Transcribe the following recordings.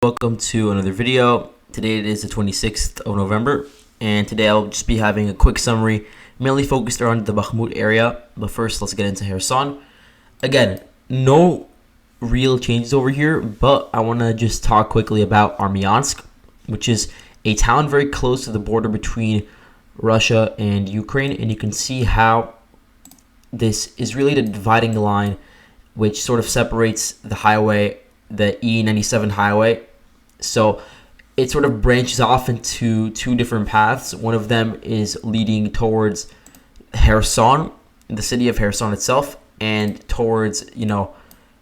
Welcome to another video. Today it is the 26th of November, and today I'll just be having a quick summary, mainly focused around the Bakhmut area. But first, let's get into Kherson. Again, no real changes over here, but I want to just talk quickly about Luhansk, which is a town very close to the border between Russia and Ukraine, and you can see how this is really the dividing line, which sort of separates the highway, the E97 highway. So it sort of branches off into two different paths. One of them is leading towards Kherson, the city of Kherson itself, and towards,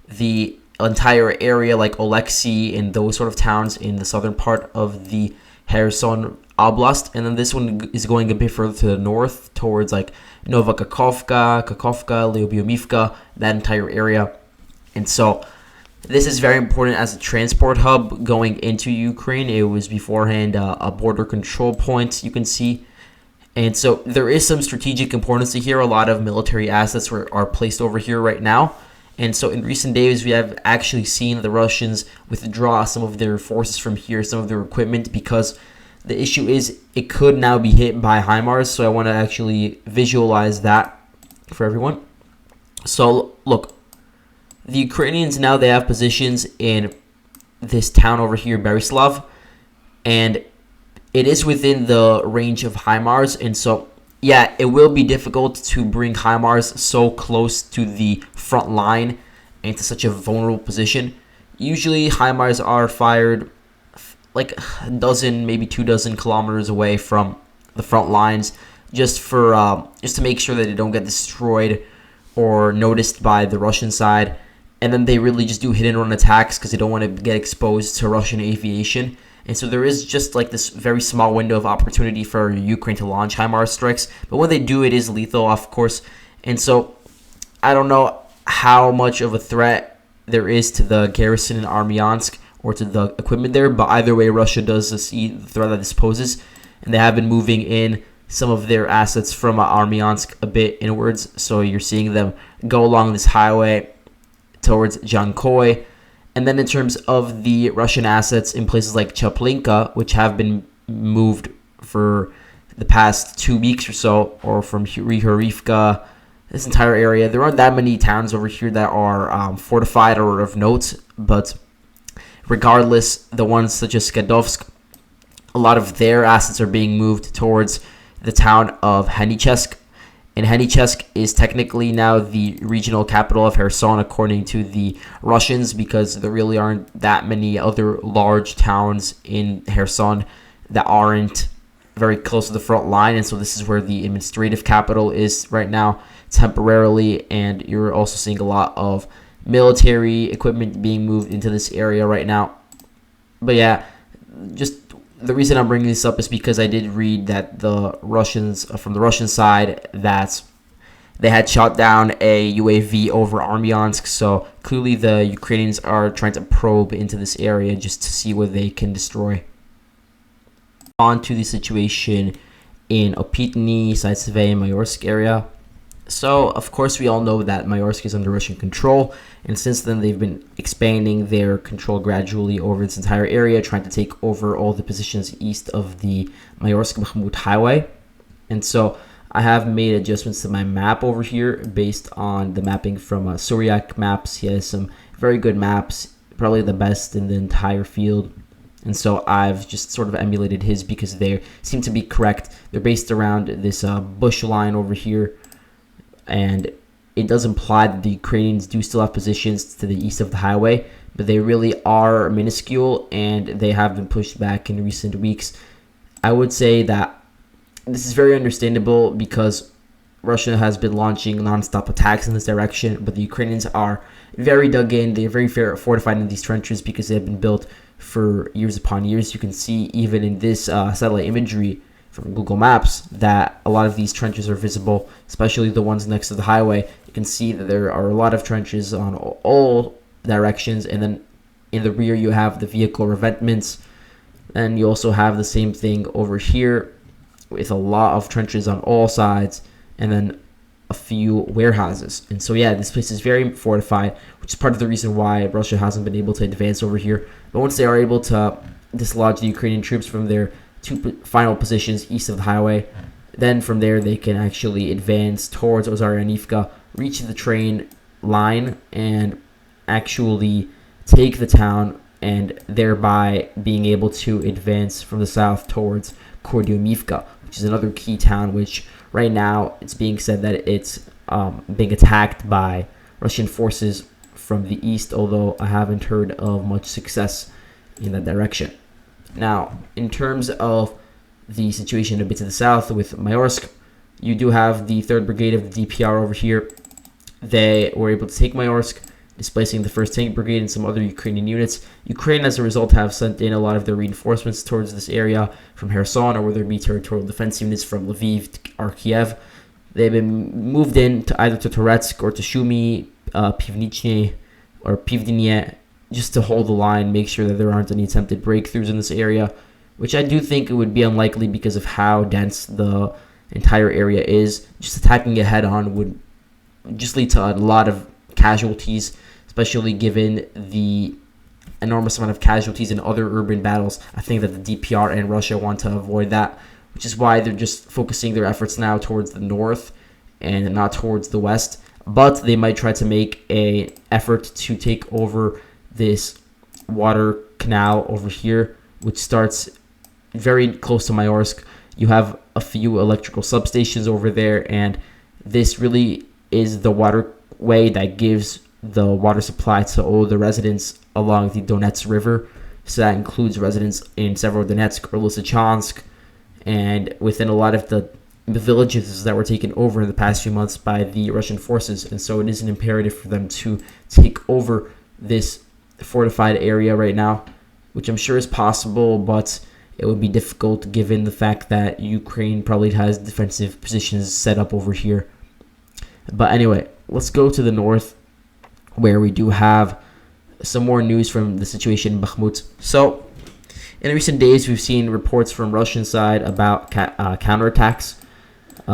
the entire area like Oleksy and those sort of towns in the southern part of the Kherson Oblast. And then this one is going a bit further to the north towards like Nova Kakhovka, Lyubiomivka, that entire area. And so this is very important as a transport hub going into Ukraine. It was beforehand a border control point, you can see. And so there is some strategic importance here. A lot of military assets are placed over here right now. And so in recent days, we have actually seen the Russians withdraw some of their forces from here, some of their equipment, because the issue is it could now be hit by HIMARS. So I want to actually visualize that for everyone. So look. The Ukrainians now, they have positions in this town over here, Berislav, and it is within the range of HIMARS. And so, yeah, it will be difficult to bring HIMARS so close to the front line and to such a vulnerable position. Usually, HIMARS are fired like a dozen, maybe 24 kilometers away from the front lines, just to make sure that they don't get destroyed or noticed by the Russian side. And then they really just do hit and run attacks because they don't want to get exposed to Russian aviation. And so there is just like this very small window of opportunity for Ukraine to launch HIMARS strikes. But when they do, it is lethal, of course. And so I don't know how much of a threat there is to the garrison in Armyansk or to the equipment there. But either way, Russia does see the threat that this poses. And they have been moving in some of their assets from Armyansk a bit inwards. So you're seeing them go along this highway towards Jankoy. And then in terms of the Russian assets in places like Chaplinka, which have been moved for the past 2 weeks or so, or from Rihorivka, this entire area, there aren't that many towns over here that are fortified or of note, but regardless, the ones such as Skadovsk, a lot of their assets are being moved towards the town of Henichesk. And Henichesk is technically now the regional capital of Kherson, according to the Russians, because there really aren't that many other large towns in Kherson that aren't very close to the front line. And so this is where the administrative capital is right now, temporarily. And you're also seeing a lot of military equipment being moved into this area right now. But yeah, just the reason I'm bringing this up is because I did read that the Russians, from the Russian side, that they had shot down a UAV over Armyansk. So clearly the Ukrainians are trying to probe into this area just to see what they can destroy. On to the situation in Opitny, Saitseve, and Mayorsk area. So, of course, we all know that Mayorsk is under Russian control, and since then they've been expanding their control gradually over its entire area, trying to take over all the positions east of the Mayorsk-Bakhmut highway. And so I have made adjustments to my map over here based on the mapping from Suryak Maps. He has some very good maps, probably the best in the entire field. And so I've just sort of emulated his because they seem to be correct. They're based around this bush line over here. And it does imply that the Ukrainians do still have positions to the east of the highway, but they really are minuscule and they have been pushed back in recent weeks. I would say that this is very understandable because Russia has been launching nonstop attacks in this direction, but the Ukrainians are very dug in. They're very fortified in these trenches because they've been built for years upon years. You can see even in this satellite imagery from Google Maps that a lot of these trenches are visible, especially the ones next to the highway. You can see that there are a lot of trenches on all directions, and then in the rear you have the vehicle revetments, and you also have the same thing over here with a lot of trenches on all sides. And then a few warehouses. And so, yeah, this place is very fortified, which is part of the reason why Russia hasn't been able to advance over here. But once they are able to dislodge the Ukrainian troops from their two final positions east of the highway, then from there they can actually advance towards Ozaryanivka, reach the train line, and actually take the town, and thereby being able to advance from the south towards Kordiumivka, which is another key town, which right now it's being said that it's being attacked by Russian forces from the east, although I haven't heard of much success in that direction. Now, in terms of the situation a bit to the south with Mayorsk, you do have the 3rd Brigade of the DPR over here. They were able to take Mayorsk, displacing the 1st Tank Brigade and some other Ukrainian units. Ukraine, as a result, have sent in a lot of their reinforcements towards this area from Kherson, or whether it be territorial defense units from Lviv or Kiev. They've been moved in to either to Donetsk or to Shumi, Pivnichny, or Pivdinye, just to hold the line, make sure that there aren't any attempted breakthroughs in this area, which I do think it would be unlikely because of how dense the entire area is. Just attacking it head on would just lead to a lot of casualties, especially given the enormous amount of casualties in other urban battles. I think that the DPR and Russia want to avoid that, which is why they're just focusing their efforts now towards the north and not towards the west. But they might try to make an effort to take over this water canal over here, which starts very close to Mayorsk. You have a few electrical substations over there, and this really is the waterway that gives the water supply to all the residents along the Donetsk River. So that includes residents in several Donetsk or Lysychansk, and within a lot of the villages that were taken over in the past few months by the Russian forces. And so it is an imperative for them to take over this fortified area right now, which I'm sure is possible, but it would be difficult given the fact that Ukraine probably has defensive positions set up over here. But anyway, let's go to the north, where we do have some more news from the situation in Bakhmut. So, in recent days, we've seen reports from Russian side about counterattacks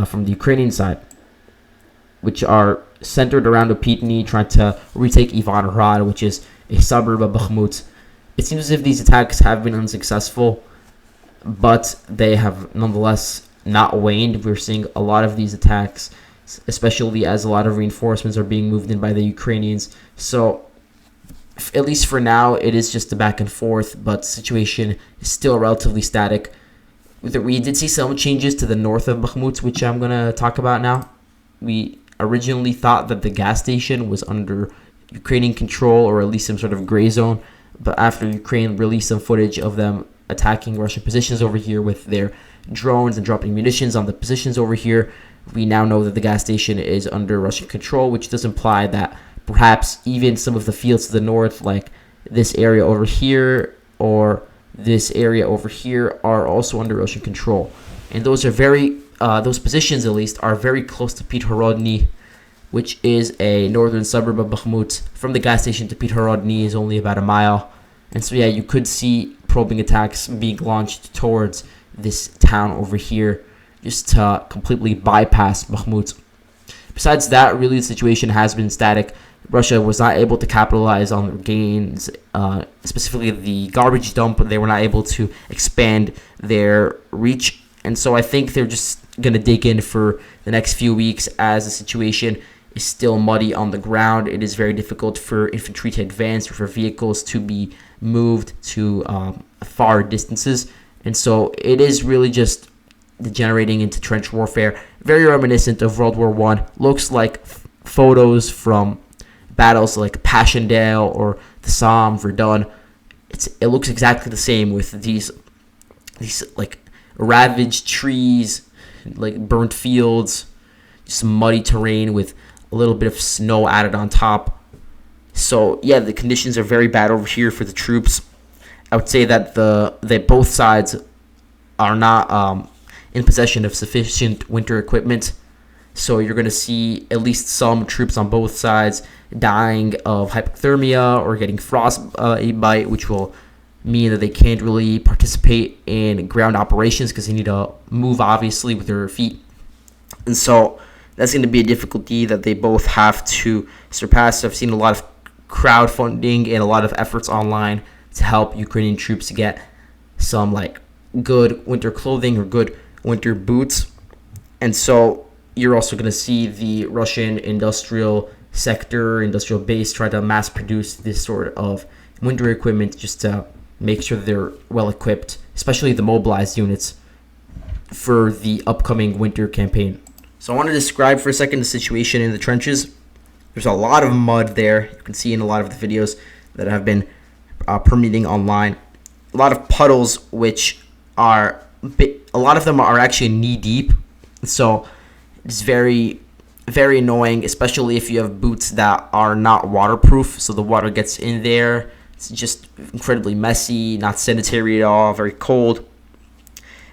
from the Ukrainian side, which are centered around Opitny, trying to retake Ivanhrad, which is a suburb of Bakhmut. It seems as if these attacks have been unsuccessful, but they have nonetheless not waned. We're seeing a lot of these attacks, especially as a lot of reinforcements are being moved in by the Ukrainians. So, at least for now, it is just a back and forth, but the situation is still relatively static. We did see some changes to the north of Bakhmut, which I'm going to talk about now. We originally thought that the gas station was under Ukrainian control, or at least some sort of gray zone, but after Ukraine released some footage of them attacking Russian positions over here with their drones and dropping munitions on the positions over here, we now know that the gas station is under Russian control, which does imply that perhaps even some of the fields to the north, like this area over here or this area over here, are also under Russian control. And those are those positions at least are very close to Pithorodny, which is a northern suburb of Bakhmut. From the gas station to Pithorodny is only about a mile. And so, yeah, you could see probing attacks being launched towards this town over here, just to completely bypass Bakhmut. Besides that, really the situation has been static. Russia was not able to capitalize on their gains, specifically the garbage dump. They were not able to expand their reach. And so I think they're just going to dig in for the next few weeks as the situation is still muddy on the ground. It is very difficult for infantry to advance or for vehicles to be moved to far distances. And so it is really just degenerating into trench warfare, very reminiscent of World War I. Looks like photos from battles like Passchendaele or the Somme, Verdun. It looks exactly the same with these like ravaged trees, like burnt fields, just muddy terrain with a little bit of snow added on top. So yeah, the conditions are very bad over here for the troops. I would say that that both sides are not in possession of sufficient winter equipment. So you're going to see at least some troops on both sides dying of hypothermia or getting frostbite, which will mean that they can't really participate in ground operations because they need to move, obviously, with their feet. And so that's going to be a difficulty that they both have to surpass. I've seen a lot of crowdfunding and a lot of efforts online to help Ukrainian troops get some like good winter clothing or good winter boots. And so you're also going to see the Russian industrial sector, industrial base, try to mass produce this sort of winter equipment just to make sure they're well equipped, especially the mobilized units, for the upcoming winter campaign. So I want to describe for a second the situation in the trenches. There's a lot of mud there. You can see in a lot of the videos that have been permeating online. A lot of puddles, which are a lot of them are actually knee deep. So it's very, very annoying, especially if you have boots that are not waterproof. So the water gets in there. It's just incredibly messy, not sanitary at all, very cold.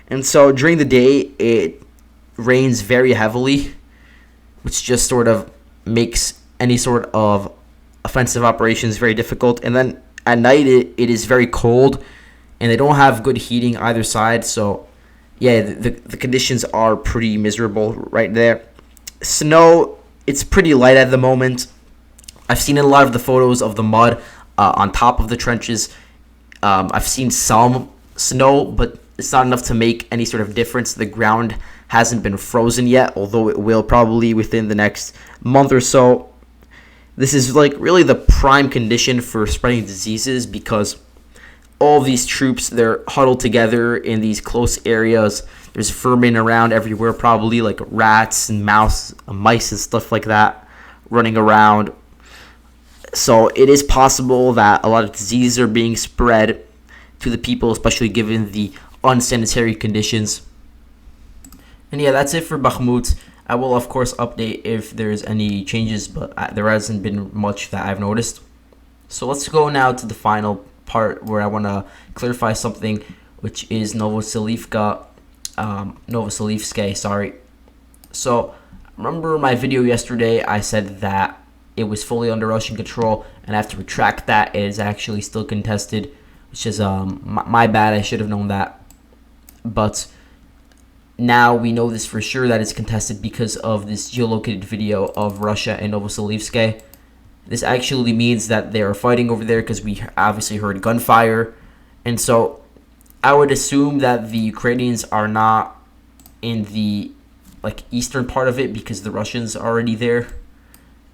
And so during the day, it rains very heavily, which just sort of makes any sort of offensive operations very difficult. And then at night, it is very cold, and they don't have good heating either side. So, yeah, the conditions are pretty miserable right there. Snow, it's pretty light at the moment. I've seen a lot of the photos of the mud on top of the trenches. I've seen some snow, but it's not enough to make any sort of difference. The ground hasn't been frozen yet, although it will probably within the next month or so. This is like really the prime condition for spreading diseases, because all of these troops, they're huddled together in these close areas. There's vermin around everywhere, probably like rats and mice and stuff like that running around. So it is possible that a lot of diseases are being spread to the people, especially given the unsanitary conditions. And yeah, that's it for Bakhmut. I will, of course, update if there's any changes, but there hasn't been much that I've noticed. So let's go now to the final part where I want to clarify something, which is Novoselivske. So remember my video yesterday, I said that it was fully under Russian control, and I have to retract that. It is actually still contested, which is my bad. I should have known that. But now we know this for sure, that it's contested because of this geolocated video of Russia and Novoselivske. This actually means that they are fighting over there, because we obviously heard gunfire. And so I would assume that the Ukrainians are not in the eastern part of it, because the Russians are already there.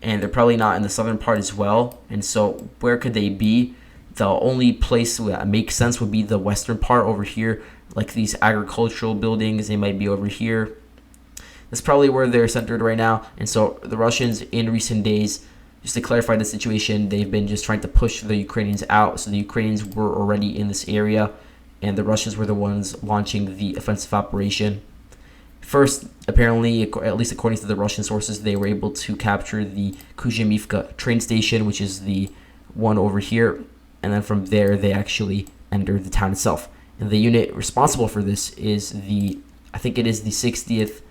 And they're probably not in the southern part as well. And so where could they be? The only place that makes sense would be the western part over here, like these agricultural buildings. They might be over here. That's probably where they're centered right now. And so the Russians, in recent days, just to clarify the situation, they've been just trying to push the Ukrainians out. So the Ukrainians were already in this area, and the Russians were the ones launching the offensive operation. First, apparently, at least according to the Russian sources, they were able to capture the Kuzhemivka train station, which is the one over here. And then from there, they actually entered the town itself. And the unit responsible for this is I think it is the 60th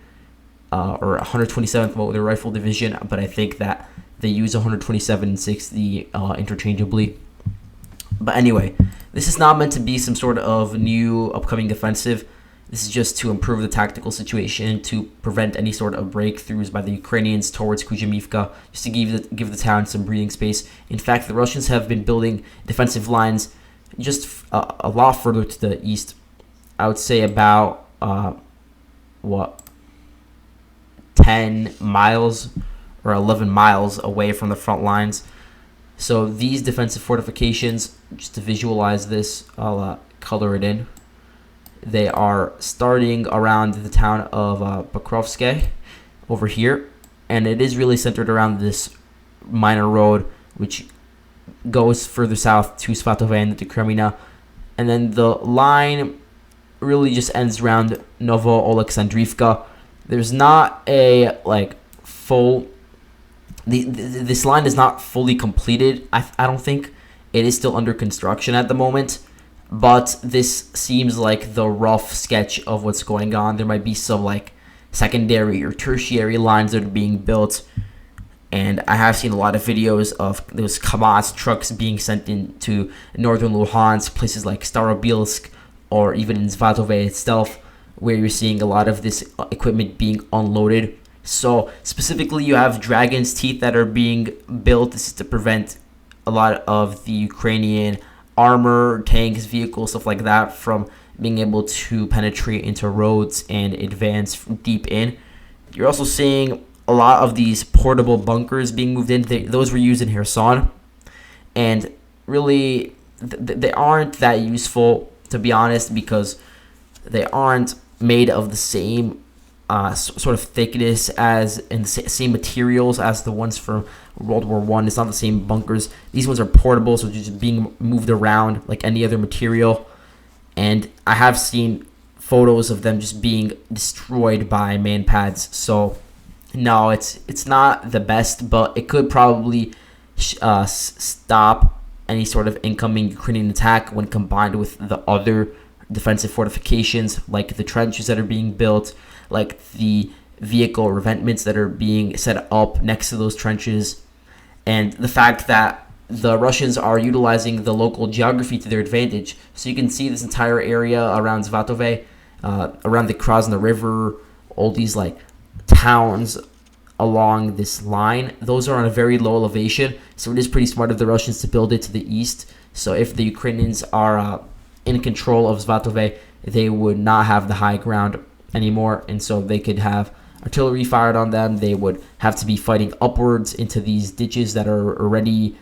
or 127th Motor Rifle Division, but I think that they use 127 and 60 interchangeably. But anyway, this is not meant to be some sort of new upcoming offensive. This is just to improve the tactical situation, to prevent any sort of breakthroughs by the Ukrainians towards Kuzhemivka, just to give the town some breathing space. In fact, the Russians have been building defensive lines just a lot further to the east. I would say about 10 miles or 11 miles away from the front lines. So these defensive fortifications, just to visualize this, I'll color it in. They are starting around the town of Pokrovsk over here, and it is really centered around this minor road, which goes further south to Svatove and to Kremina. And then the line really just ends around Novo Oleksandrivka. There's not a full... This line is not fully completed, I don't think. It is still under construction at the moment. But this seems like the rough sketch of what's going on. There might be some secondary or tertiary lines that are being built. And I have seen a lot of videos of those KAMAZ trucks being sent into northern Luhansk, places like Starobilsk, or even in Svatove itself, where you're seeing a lot of this equipment being unloaded. So specifically, you have Dragon's Teeth that are being built. This is to prevent a lot of the Ukrainian armor, tanks, vehicles, stuff like that from being able to penetrate into roads and advance deep in. You're also seeing a lot of these portable bunkers being moved in. Those were used in Kherson, and really they aren't that useful, to be honest, because they aren't made of the same sort of thickness as and the same materials as the ones from World War One. It's not the same bunkers. These ones are portable, so just being moved around like any other material. And I have seen photos of them just being destroyed by man pads. So no, it's not the best, but it could probably stop any sort of incoming Ukrainian attack when combined with the other defensive fortifications, like the trenches that are being built, like the vehicle revetments that are being set up next to those trenches, and the fact that the Russians are utilizing the local geography to their advantage. So you can see this entire area around Svatove, around the Krasna River, all these like towns along this line. Those are on a very low elevation, so it is pretty smart of the Russians to build it to the east. So if the Ukrainians are in control of Svatove, they would not have the high ground anymore, and so they could have artillery fired on them. They would have to be fighting upwards into these ditches that are already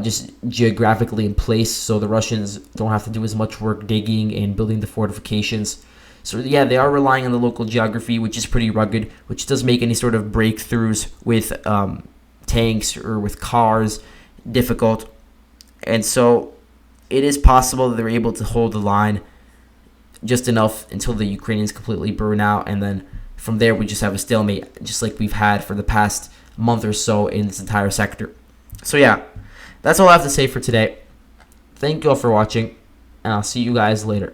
just geographically in place, so the Russians don't have to do as much work digging and building the fortifications. So yeah, they are relying on the local geography, which is pretty rugged, which does make any sort of breakthroughs with tanks or with cars difficult. And so it is possible that they're able to hold the line just enough until the Ukrainians completely burn out, and then from there we just have a stalemate, just like we've had for the past month or so in this entire sector. So yeah, that's all I have to say for today. Thank you all for watching, and I'll see you guys later.